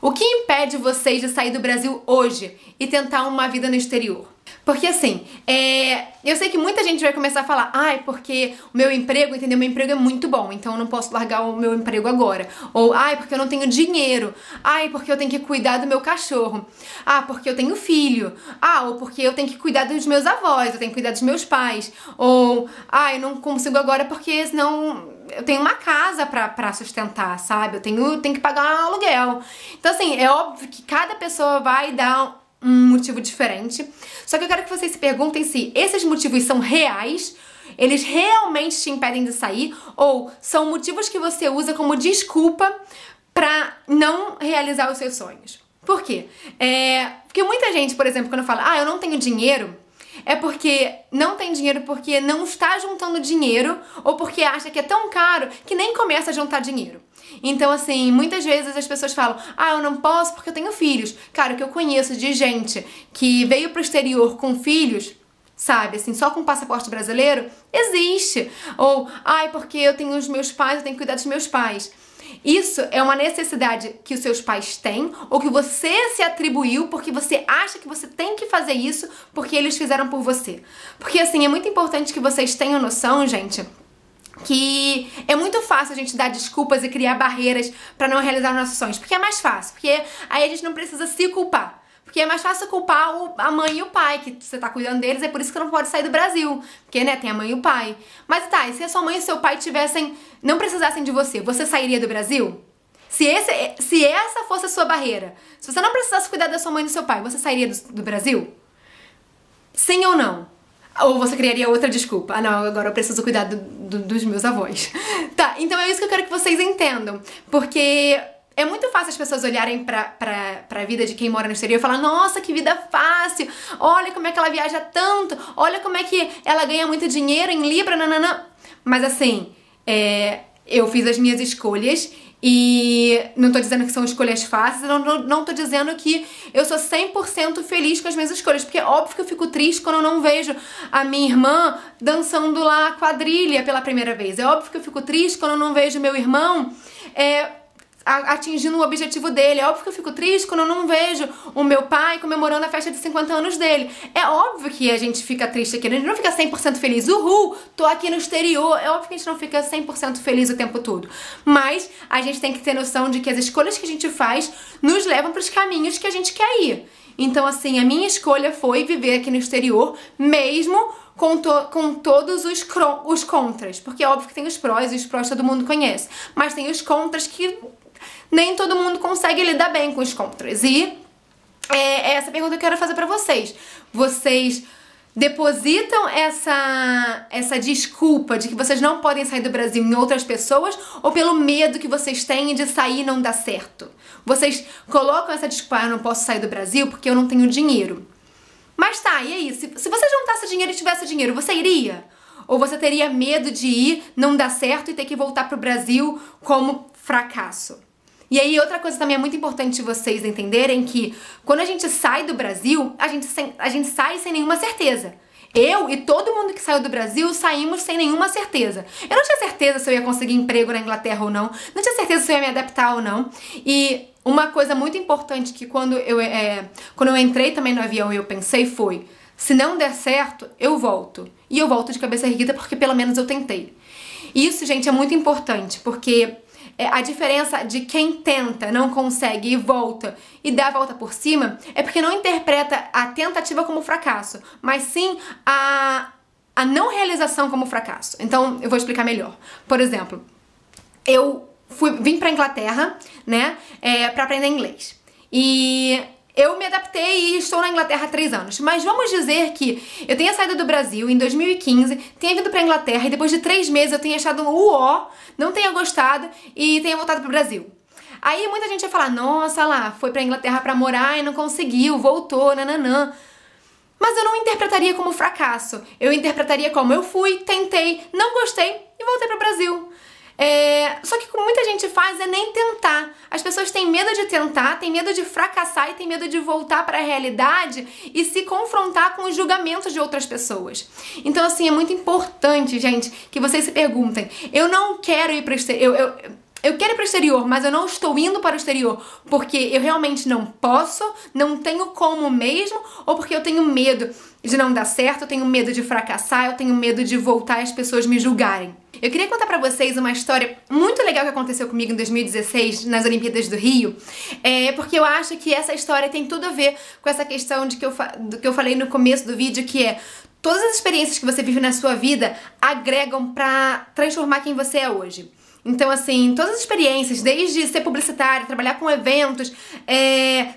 O que impede vocês de sair do Brasil hoje e tentar uma vida no exterior? Porque assim, eu sei que muita gente vai começar a falar, ai, porque o meu emprego, entendeu? Meu emprego é muito bom, então eu não posso largar o meu emprego agora. Ou, ai, porque eu não tenho dinheiro. Ai, porque eu tenho que cuidar do meu cachorro. Ah, porque eu tenho filho. Ah, ou porque eu tenho que cuidar dos meus avós, eu tenho que cuidar dos meus pais. Ou, ai, eu não consigo agora porque senão eu tenho uma casa pra sustentar, sabe? Eu tenho que pagar um aluguel. Então assim, é óbvio que cada pessoa vai dar um motivo diferente. Só que eu quero que vocês se perguntem se esses motivos são reais, eles realmente te impedem de sair, ou são motivos que você usa como desculpa pra não realizar os seus sonhos. Por quê? Porque muita gente, por exemplo, quando fala, eu não tenho dinheiro, é porque não tem dinheiro porque não está juntando dinheiro ou porque acha que é tão caro que nem começa a juntar dinheiro. Então, assim, muitas vezes as pessoas falam, eu não posso porque eu tenho filhos. Cara, o que eu conheço de gente que veio pro exterior com filhos, sabe, assim, só com passaporte brasileiro, existe. Ou, porque eu tenho os meus pais, eu tenho que cuidar dos meus pais. Isso é uma necessidade que os seus pais têm ou que você se atribuiu porque você acha que você tem que fazer isso porque eles fizeram por você. Porque, assim, é muito importante que vocês tenham noção, gente, que é muito fácil a gente dar desculpas e criar barreiras pra não realizar nossos sonhos. Porque é mais fácil, porque aí a gente não precisa se culpar. Porque é mais fácil culpar a mãe e o pai, que você tá cuidando deles, é por isso que você não pode sair do Brasil. Porque, né, tem a mãe e o pai. Mas tá, e se a sua mãe e seu pai não precisassem de você, você sairia do Brasil? Se essa fosse a sua barreira, se você não precisasse cuidar da sua mãe e do seu pai, você sairia do Brasil? Sim ou não? Ou você criaria outra desculpa? Não, agora eu preciso cuidar dos meus avós. Tá, então é isso que eu quero que vocês entendam. Porque é muito fácil as pessoas olharem pra vida de quem mora no exterior e falar, nossa, que vida fácil, olha como é que ela viaja tanto, olha como é que ela ganha muito dinheiro em Libra, nananã. Mas assim, eu fiz as minhas escolhas e não tô dizendo que são escolhas fáceis, não tô dizendo que eu sou 100% feliz com as minhas escolhas, porque é óbvio que eu fico triste quando eu não vejo a minha irmã dançando lá quadrilha pela primeira vez. É óbvio que eu fico triste quando eu não vejo meu irmão atingindo o objetivo dele. É óbvio que eu fico triste quando eu não vejo o meu pai comemorando a festa de 50 anos dele. É óbvio que a gente fica triste aqui, a gente não fica 100% feliz. Uhul, tô aqui no exterior. É óbvio que a gente não fica 100% feliz o tempo todo. Mas a gente tem que ter noção de que as escolhas que a gente faz nos levam pros caminhos que a gente quer ir. Então, assim, a minha escolha foi viver aqui no exterior, mesmo com todos os contras. Porque é óbvio que tem os prós, e os prós todo mundo conhece. Mas tem os contras que nem todo mundo consegue lidar bem com os contras. E é essa pergunta que eu quero fazer pra vocês. Vocês depositam essa desculpa de que vocês não podem sair do Brasil em outras pessoas ou pelo medo que vocês têm de sair e não dar certo? Vocês colocam essa desculpa, eu não posso sair do Brasil porque eu não tenho dinheiro. Mas tá, e aí? Se você juntasse dinheiro e tivesse dinheiro, você iria? Ou você teria medo de ir, não dar certo e ter que voltar pro Brasil como fracasso? E aí, outra coisa também é muito importante vocês entenderem que quando a gente sai do Brasil, a gente sai sem nenhuma certeza. Eu e todo mundo que saiu do Brasil saímos sem nenhuma certeza. Eu não tinha certeza se eu ia conseguir emprego na Inglaterra ou não, não tinha certeza se eu ia me adaptar ou não. E uma coisa muito importante que quando eu entrei também no avião e eu pensei foi, se não der certo, eu volto. E eu volto de cabeça erguida porque pelo menos eu tentei. Isso, gente, é muito importante, porque a diferença de quem tenta, não consegue e volta e dá a volta por cima é porque não interpreta a tentativa como fracasso, mas sim a não realização como fracasso. Então, eu vou explicar melhor. Por exemplo, eu vim pra Inglaterra, né, pra aprender inglês. E eu me adaptei e estou na Inglaterra há 3 anos. Mas vamos dizer que eu tenha saído do Brasil em 2015, tenha vindo pra Inglaterra e depois de 3 meses eu tenha achado um uó, não tenha gostado e tenha voltado pro Brasil. Aí muita gente vai falar, nossa lá, foi pra Inglaterra pra morar e não conseguiu, voltou, nananã. Mas eu não interpretaria como fracasso. Eu interpretaria como eu fui, tentei, não gostei e voltei pro Brasil. Só que o que muita gente faz é nem tentar. As pessoas têm medo de tentar, têm medo de fracassar e têm medo de voltar para a realidade e se confrontar com os julgamentos de outras pessoas. Então, assim, é muito importante, gente, que vocês se perguntem. Eu não quero ir para o exterior. eu quero ir pro exterior, mas eu não estou indo para o exterior porque eu realmente não posso, não tenho como mesmo, ou porque eu tenho medo de não dar certo, eu tenho medo de fracassar, eu tenho medo de voltar e as pessoas me julgarem. Eu queria contar pra vocês uma história muito legal que aconteceu comigo em 2016, nas Olimpíadas do Rio, porque eu acho que essa história tem tudo a ver com essa questão do que eu falei no começo do vídeo, que é todas as experiências que você vive na sua vida agregam pra transformar quem você é hoje. Então, assim, todas as experiências, desde ser publicitária, trabalhar com eventos,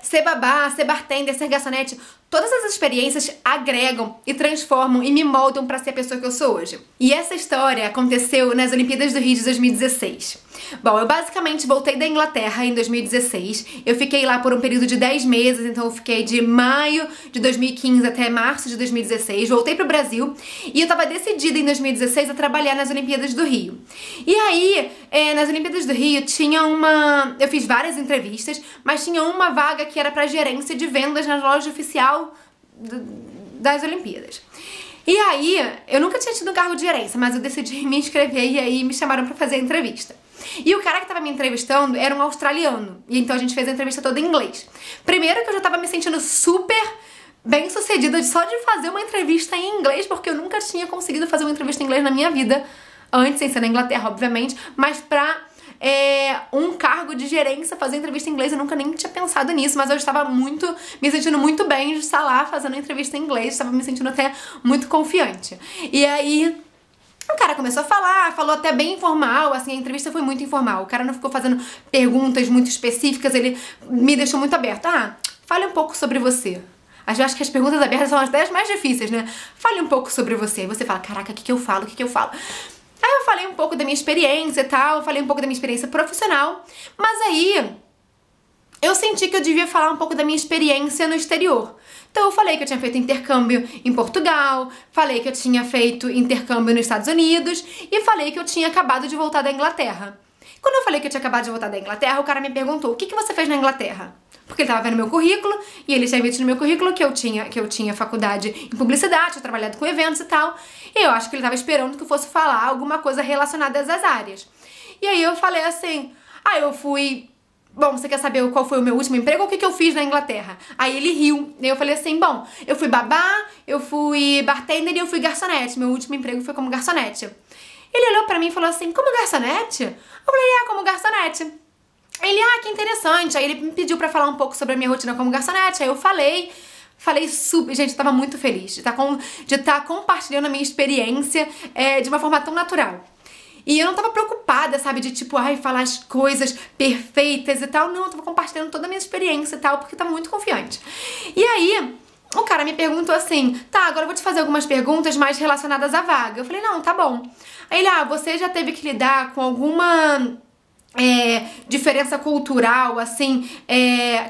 ser babá, ser bartender, ser garçonete, todas essas experiências agregam e transformam e me moldam pra ser a pessoa que eu sou hoje. E essa história aconteceu nas Olimpíadas do Rio de 2016. Bom, eu basicamente voltei da Inglaterra em 2016. Eu fiquei lá por um período de 10 meses, então eu fiquei de maio de 2015 até março de 2016. Voltei pro Brasil e eu tava decidida em 2016 a trabalhar nas Olimpíadas do Rio. E aí, nas Olimpíadas do Rio tinha eu fiz várias entrevistas, mas tinha uma vaga que era pra gerência de vendas na loja oficial das Olimpíadas. E aí, eu nunca tinha tido um cargo de gerência, mas eu decidi me inscrever e aí me chamaram pra fazer a entrevista. E o cara que tava me entrevistando era um australiano, e então a gente fez a entrevista toda em inglês. Primeiro que eu já tava me sentindo super bem sucedida só de fazer uma entrevista em inglês, porque eu nunca tinha conseguido fazer uma entrevista em inglês na minha vida, antes, sem ser na Inglaterra, obviamente, mas pra um cargo de gerência, fazer entrevista em inglês, eu nunca nem tinha pensado nisso, mas eu estava me sentindo muito bem de estar lá fazendo entrevista em inglês, estava me sentindo até muito confiante. E aí o cara começou a falar, falou até bem informal, assim, a entrevista foi muito informal. O cara não ficou fazendo perguntas muito específicas, ele me deixou muito aberta. Fale um pouco sobre você. Eu acho que as perguntas abertas são até as mais difíceis, né? Fale um pouco sobre você. Você fala, caraca, o que eu falo? Aí eu falei um pouco da minha experiência e tal, falei um pouco da minha experiência profissional, mas aí eu senti que eu devia falar um pouco da minha experiência no exterior. Então eu falei que eu tinha feito intercâmbio em Portugal, falei que eu tinha feito intercâmbio nos Estados Unidos e falei que eu tinha acabado de voltar da Inglaterra. Quando eu falei que eu tinha acabado de voltar da Inglaterra, o cara me perguntou, o que você fez na Inglaterra? Porque ele tava vendo meu currículo e ele tinha visto no meu currículo que eu tinha faculdade em publicidade, tinha trabalhado com eventos e tal. E eu acho que ele tava esperando que eu fosse falar alguma coisa relacionada a essas áreas. E aí eu falei assim, eu fui... Bom, você quer saber qual foi o meu último emprego ou o que eu fiz na Inglaterra? Aí ele riu. E eu falei assim, bom, eu fui babá, eu fui bartender e eu fui garçonete. Meu último emprego foi como garçonete. Ele olhou pra mim e falou assim, como garçonete? Eu falei, como garçonete. Ele, que interessante. Aí ele me pediu pra falar um pouco sobre a minha rotina como garçonete. Aí eu falei super... Gente, eu tava muito feliz de estar compartilhando a minha experiência de uma forma tão natural. E eu não tava preocupada, sabe, de tipo, falar as coisas perfeitas e tal. Não, eu tava compartilhando toda a minha experiência e tal, porque eu tava muito confiante. E aí, o cara me perguntou assim, agora eu vou te fazer algumas perguntas mais relacionadas à vaga. Eu falei, não, tá bom. Aí ele, você já teve que lidar com alguma diferença cultural, assim,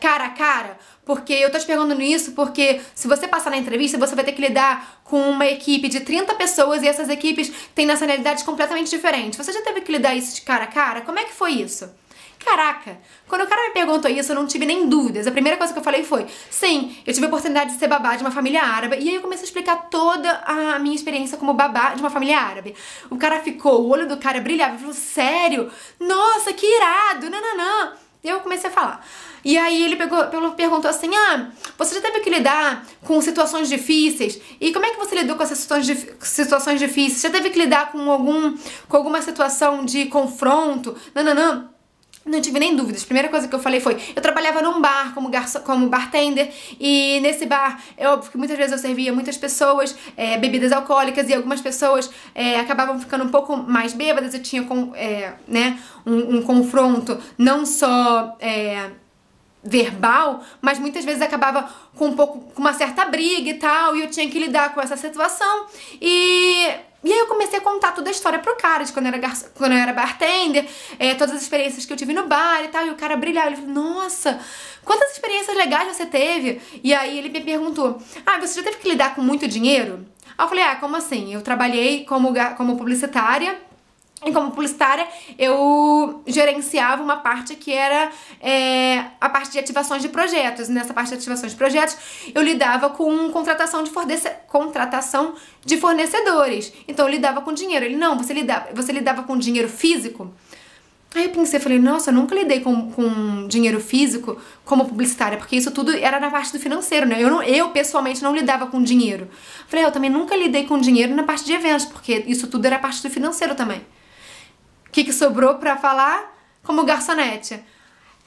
cara a cara? Porque eu tô te perguntando isso porque se você passar na entrevista, você vai ter que lidar com uma equipe de 30 pessoas e essas equipes têm nacionalidades completamente diferentes. Você já teve que lidar isso de cara a cara? Como é que foi isso? Caraca, quando o cara me perguntou isso, eu não tive nem dúvidas. A primeira coisa que eu falei foi, sim, eu tive a oportunidade de ser babá de uma família árabe. E aí eu comecei a explicar toda a minha experiência como babá de uma família árabe. O cara ficou, o olho do cara brilhava, ele falou, sério? Nossa, que irado, nananã. E eu comecei a falar. E aí ele perguntou assim, você já teve que lidar com situações difíceis? E como é que você lidou com essas situações difíceis? Já teve que lidar com alguma situação de confronto? Nananã. Não tive nem dúvidas. A primeira coisa que eu falei foi, eu trabalhava num bar como bartender, e nesse bar, é óbvio que muitas vezes eu servia muitas pessoas bebidas alcoólicas, e algumas pessoas acabavam ficando um pouco mais bêbadas. Eu tinha um confronto não só verbal, mas muitas vezes acabava com uma certa briga e tal, e eu tinha que lidar com essa situação. E aí eu comecei a contar toda a história pro cara, de quando eu era bartender, todas as experiências que eu tive no bar e tal, e o cara brilhava, ele falou, nossa, quantas experiências legais você teve? E aí ele me perguntou, você já teve que lidar com muito dinheiro? Aí eu falei, como assim? Eu trabalhei como publicitária, e como publicitária eu gerenciava uma parte que era a parte de ativações de projetos. Nessa parte de ativações de projetos eu lidava com contratação de fornecedores. Então eu lidava com dinheiro. Ele, não, você lidava com dinheiro físico? Aí eu pensei, falei, nossa, eu nunca lidei com dinheiro físico como publicitária, porque isso tudo era na parte do financeiro, né? Eu pessoalmente não lidava com dinheiro. Falei, eu também nunca lidei com dinheiro na parte de eventos, porque isso tudo era parte do financeiro também. O que sobrou pra falar? Como garçonete.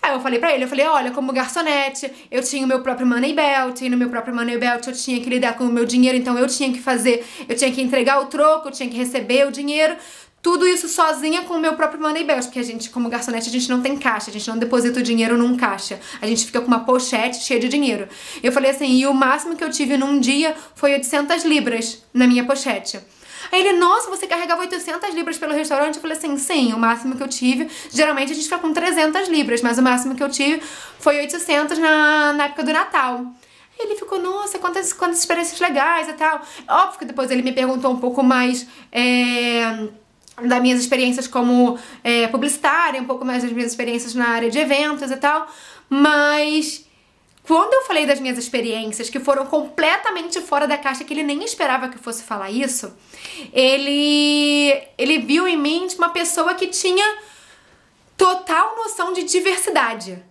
Aí eu falei pra ele, olha, como garçonete, eu tinha o meu próprio money belt, e no meu próprio money belt eu tinha que lidar com o meu dinheiro, então eu tinha que entregar o troco, eu tinha que receber o dinheiro, tudo isso sozinha com o meu próprio money belt, porque a gente, como garçonete, a gente não tem caixa, a gente não deposita o dinheiro num caixa, a gente fica com uma pochete cheia de dinheiro. Eu falei assim, e o máximo que eu tive num dia foi 800 libras na minha pochete. Aí ele, nossa, você carregava 800 libras pelo restaurante? Eu falei assim, sim, o máximo que eu tive, geralmente a gente fica com 300 libras, mas o máximo que eu tive foi 800 na época do Natal. Aí ele ficou, nossa, quantas experiências legais e tal. Óbvio que depois ele me perguntou um pouco mais das minhas experiências como publicitária, um pouco mais das minhas experiências na área de eventos e tal, mas quando eu falei das minhas experiências, que foram completamente fora da caixa, que ele nem esperava que eu fosse falar isso, ele viu em mim uma pessoa que tinha total noção de diversidade.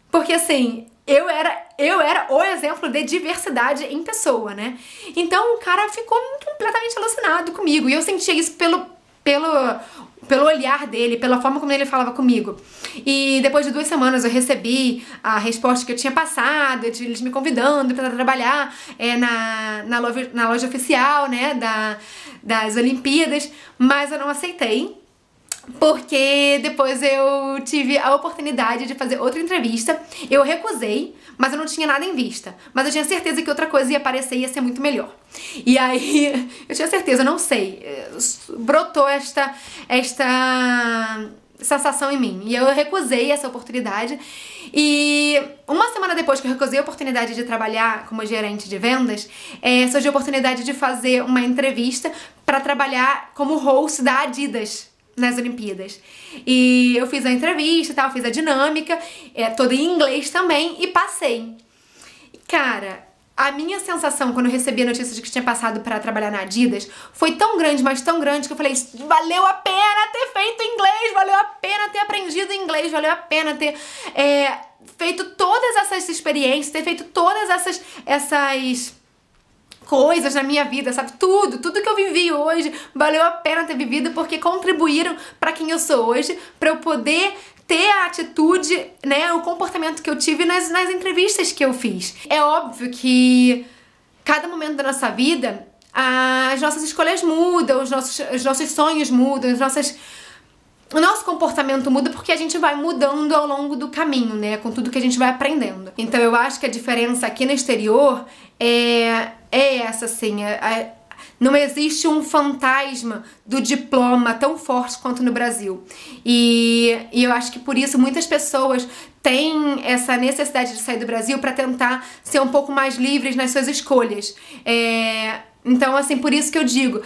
Porque assim, eu era o exemplo de diversidade em pessoa, né? Então o cara ficou completamente alucinado comigo. E eu sentia isso pelo olhar dele, pela forma como ele falava comigo. E depois de 2 semanas eu recebi a resposta que eu tinha passado, eles me convidando para trabalhar na loja oficial, né, das Olimpíadas, mas eu não aceitei. Porque depois eu tive a oportunidade de fazer outra entrevista. Eu recusei, mas eu não tinha nada em vista. Mas eu tinha certeza que outra coisa ia aparecer e ia ser muito melhor. E aí, eu tinha certeza, não sei, brotou esta sensação em mim. E eu recusei essa oportunidade. E uma semana depois que eu recusei a oportunidade de trabalhar como gerente de vendas, surgiu a oportunidade de fazer uma entrevista para trabalhar como host da Adidas nas Olimpíadas. E eu fiz a entrevista e tal, fiz a dinâmica, toda em inglês também, e passei. Cara, a minha sensação quando eu recebi a notícia de que tinha passado pra trabalhar na Adidas foi tão grande, mas tão grande, que eu falei, valeu a pena ter feito inglês, valeu a pena ter aprendido inglês, valeu a pena ter feito todas essas experiências, ter feito todas essas coisas na minha vida, sabe? Tudo que eu vivi hoje valeu a pena ter vivido, porque contribuíram pra quem eu sou hoje, pra eu poder ter a atitude, né, o comportamento que eu tive nas entrevistas que eu fiz. É óbvio que cada momento da nossa vida, as nossas escolhas mudam, os nossos sonhos mudam, o nosso comportamento muda, porque a gente vai mudando ao longo do caminho, né, com tudo que a gente vai aprendendo. Então eu acho que a diferença aqui no exterior é essa, assim, não existe um fantasma do diploma tão forte quanto no Brasil. E eu acho que por isso muitas pessoas têm essa necessidade de sair do Brasil para tentar ser um pouco mais livres nas suas escolhas. Então, assim, por isso que eu digo,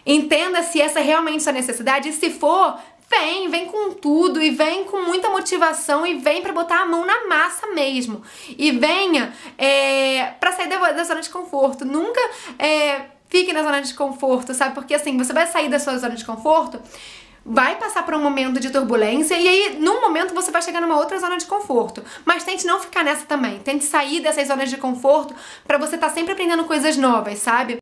entenda se essa é realmente sua necessidade, e se for, vem com tudo, e vem com muita motivação, e vem pra botar a mão na massa mesmo. E venha pra sair da zona de conforto. Nunca fique na zona de conforto, sabe? Porque assim, você vai sair da sua zona de conforto, vai passar por um momento de turbulência, e aí, num momento, você vai chegar numa outra zona de conforto. Mas tente não ficar nessa também. Tente sair dessas zonas de conforto pra você estar sempre aprendendo coisas novas, sabe?